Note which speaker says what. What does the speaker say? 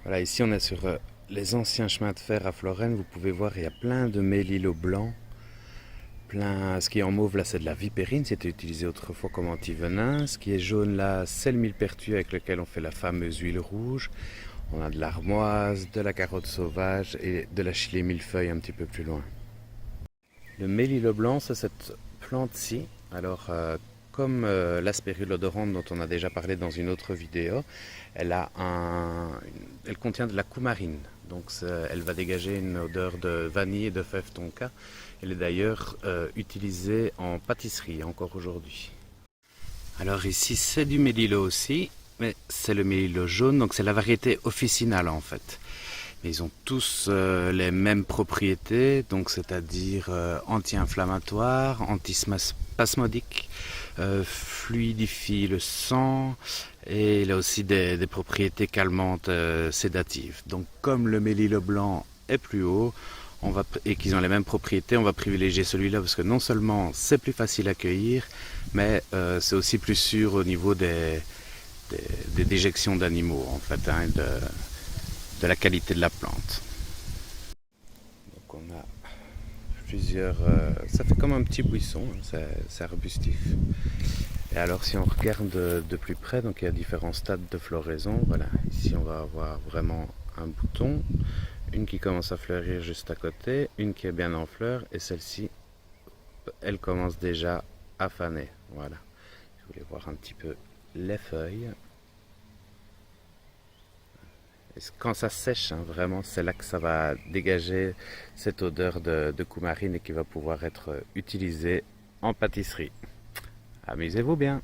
Speaker 1: Voilà, ici on est sur les anciens chemins de fer à Florène. Vous pouvez voir, il y a plein de mélillots blancs. Ce qui est en mauve là, c'est de la vipérine. C'était utilisé autrefois comme antivenin. Ce qui est jaune là, c'est le millepertuis avec lequel on fait la fameuse huile rouge. On a de l'armoise, de la carotte sauvage et de la chilée millefeuille un petit peu plus loin. Le mélilot blanc, c'est cette plante-ci. Alors, comme l'aspérulodorante dont on a déjà parlé dans une autre vidéo, elle contient de la coumarine. Donc, elle va dégager une odeur de vanille et de fève tonka. Elle est d'ailleurs utilisée en pâtisserie encore aujourd'hui. Alors ici, c'est du mélilot aussi, mais c'est le mélilot jaune, donc c'est la variété officinale en fait. Mais ils ont tous les mêmes propriétés, donc c'est-à-dire anti-inflammatoire, antispasmodique, fluidifie le sang, et il a aussi des propriétés calmantes sédatives. Donc comme le mélilot blanc est plus haut, et qu'ils ont les mêmes propriétés, on va privilégier celui-là parce que non seulement c'est plus facile à cueillir, mais c'est aussi plus sûr au niveau des déjections d'animaux en fait, hein, de la qualité de la plante. Donc on a plusieurs... ça fait comme un petit buisson, hein, c'est arbustif. Et alors si on regarde de plus près, donc il y a différents stades de floraison. Voilà, ici on va avoir vraiment un bouton, une qui commence à fleurir juste à côté, une qui est bien en fleurs, et celle-ci, elle commence déjà à faner. Voilà, je voulais voir un petit peu les feuilles. Et quand ça sèche, hein, vraiment, c'est là que ça va dégager cette odeur de coumarine et qui va pouvoir être utilisée en pâtisserie. Amusez-vous bien!